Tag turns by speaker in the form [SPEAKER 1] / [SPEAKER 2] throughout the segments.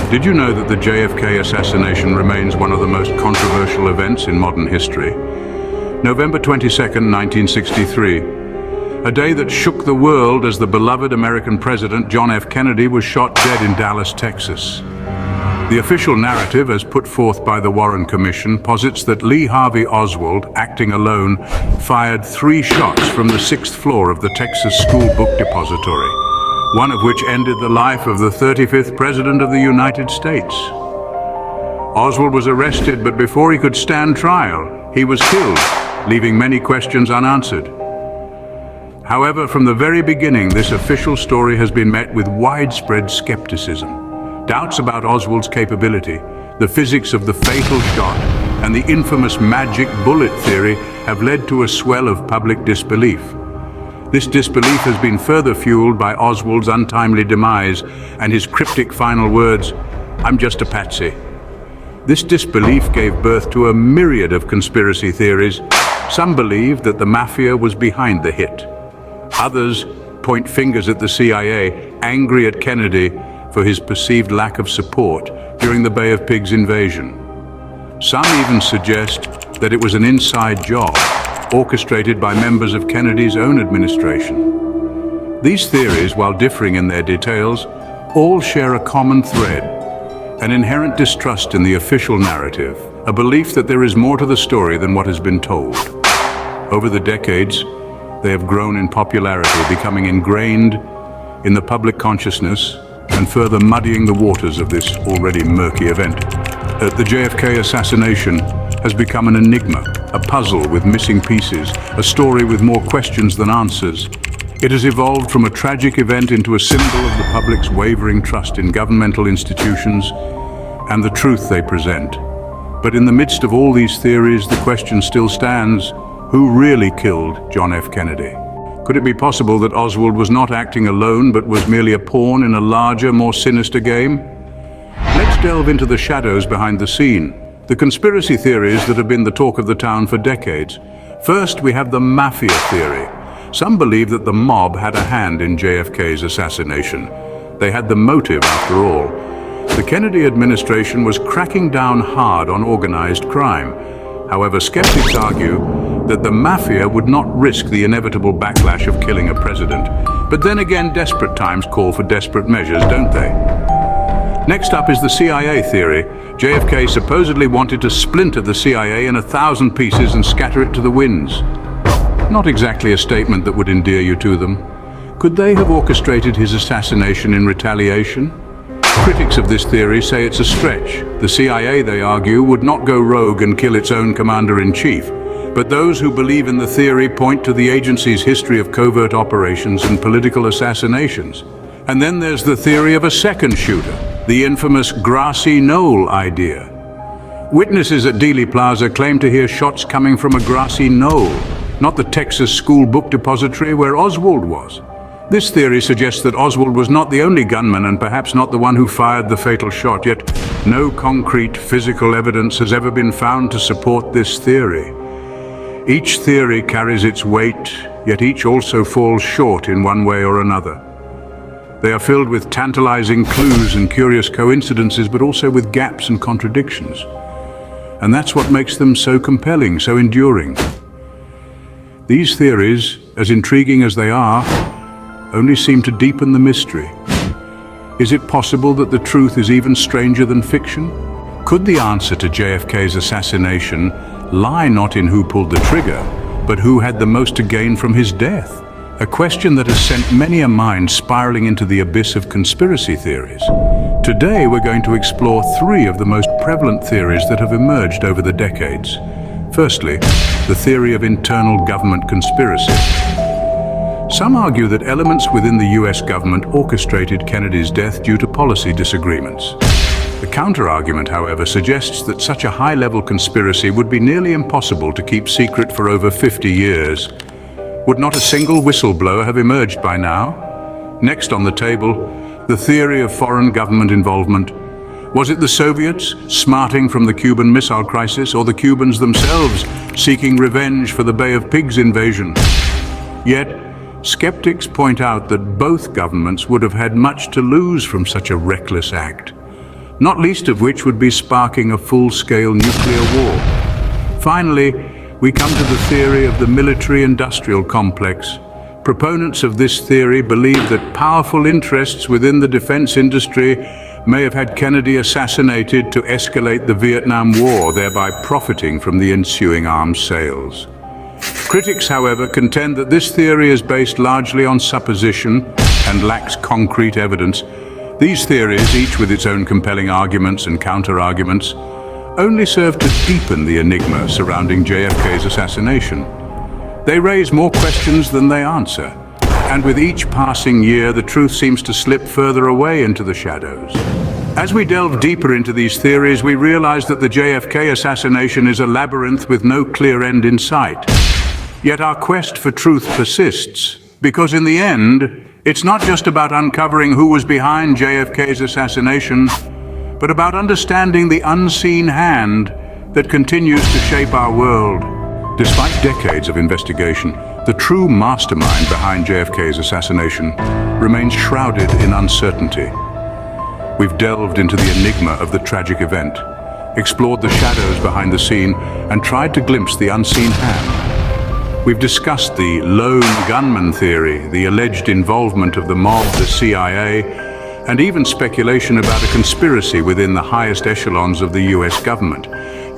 [SPEAKER 1] Did you know that the JFK assassination remains one of the most controversial events in modern history? November 22nd, 1963. A day that shook the world as the beloved American president John F. Kennedy was shot dead in Dallas, Texas. The official narrative, as put forth by the Warren Commission, posits that Lee Harvey Oswald, acting alone, fired 3 shots from the 6th floor of the Texas School Book Depository, one of which ended the life of the 35th President of the United States. Oswald was arrested, but before he could stand trial, he was killed, leaving many questions unanswered. However, from the very beginning, this official story has been met with widespread skepticism. Doubts about Oswald's capability, the physics of the fatal shot, and the infamous magic bullet theory have led to a swell of public disbelief. This disbelief has been further fueled by Oswald's untimely demise and his cryptic final words, "I'm just a patsy." This disbelief gave birth to a myriad of conspiracy theories. Some believe that the mafia was behind the hit. Others point fingers at the CIA, angry at Kennedy for his perceived lack of support during the Bay of Pigs invasion. Some even suggest that it was an inside job, orchestrated by members of Kennedy's own administration. These theories, while differing in their details, all share a common thread: an inherent distrust in the official narrative, a belief that there is more to the story than what has been told. Over the decades, they have grown in popularity, becoming ingrained in the public consciousness and further muddying the waters of this already murky event. The JFK assassination has become an enigma, a puzzle with missing pieces, a story with more questions than answers. It has evolved from a tragic event into a symbol of the public's wavering trust in governmental institutions and the truth they present. But in the midst of all these theories, the question still stands: who really killed John F. Kennedy? Could it be possible that Oswald was not acting alone, but was merely a pawn in a larger, more sinister game? Let's delve into the shadows behind the scene, the conspiracy theories that have been the talk of the town for decades. First, we have the mafia theory. Some believe that the mob had a hand in JFK's assassination. They had the motive, after all. The Kennedy administration was cracking down hard on organized crime. However, skeptics argue that the mafia would not risk the inevitable backlash of killing a president. But then again, desperate times call for desperate measures, don't they? Next up is the CIA theory. JFK supposedly wanted to splinter the CIA in 1,000 pieces and scatter it to the winds. Not exactly a statement that would endear you to them. Could they have orchestrated his assassination in retaliation? Critics of this theory say it's a stretch. The CIA, they argue, would not go rogue and kill its own commander-in-chief. But those who believe in the theory point to the agency's history of covert operations and political assassinations. And then there's the theory of a second shooter, the infamous grassy knoll idea. Witnesses at Dealey Plaza claim to hear shots coming from a grassy knoll, not the Texas School Book Depository where Oswald was. This theory suggests that Oswald was not the only gunman and perhaps not the one who fired the fatal shot, yet no concrete physical evidence has ever been found to support this theory. Each theory carries its weight, yet each also falls short in one way or another. They are filled with tantalizing clues and curious coincidences, but also with gaps and contradictions. And that's what makes them so compelling, so enduring. These theories, as intriguing as they are, only seem to deepen the mystery. Is it possible that the truth is even stranger than fiction? Could the answer to JFK's assassination lie not in who pulled the trigger, but who had the most to gain from his death? A question that has sent many a mind spiraling into the abyss of conspiracy theories. Today we're going to explore 3 of the most prevalent theories that have emerged over the decades. Firstly, the theory of internal government conspiracy. Some argue that elements within the US government orchestrated Kennedy's death due to policy disagreements. The counter-argument, however, suggests that such a high-level conspiracy would be nearly impossible to keep secret for over 50 years. Would not a single whistleblower have emerged by now? Next on the table, the theory of foreign government involvement. Was it the Soviets, smarting from the Cuban Missile Crisis, or the Cubans themselves, seeking revenge for the Bay of Pigs invasion? Yet, skeptics point out that both governments would have had much to lose from such a reckless act. not least of which would be sparking a full-scale nuclear war. Finally, we come to the theory of the military-industrial complex. Proponents of this theory believe that powerful interests within the defense industry may have had Kennedy assassinated to escalate the Vietnam War, thereby profiting from the ensuing arms sales. Critics, however, contend that this theory is based largely on supposition and lacks concrete evidence. These theories, each with its own compelling arguments and counter-arguments, only serve to deepen the enigma surrounding JFK's assassination. They raise more questions than they answer, and with each passing year, the truth seems to slip further away into the shadows. As we delve deeper into these theories, we realize that the JFK assassination is a labyrinth with no clear end in sight. Yet our quest for truth persists, because in the end, it's not just about uncovering who was behind JFK's assassination, but about understanding the unseen hand that continues to shape our world. Despite decades of investigation, the true mastermind behind JFK's assassination remains shrouded in uncertainty. We've delved into the enigma of the tragic event, explored the shadows behind the scene, and tried to glimpse the unseen hand. We've discussed the lone gunman theory, the alleged involvement of the mob, the CIA, and even speculation about a conspiracy within the highest echelons of the US government.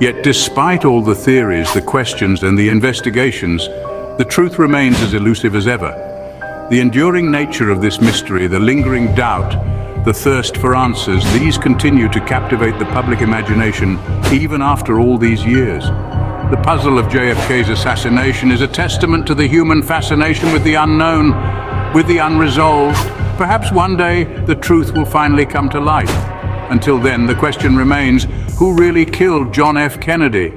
[SPEAKER 1] Yet despite all the theories, the questions, and the investigations, the truth remains as elusive as ever. The enduring nature of this mystery, the lingering doubt, the thirst for answers, these continue to captivate the public imagination even after all these years. The puzzle of JFK's assassination is a testament to the human fascination with the unknown, with the unresolved. Perhaps one day the truth will finally come to light. Until then, the question remains, who really killed John F. Kennedy?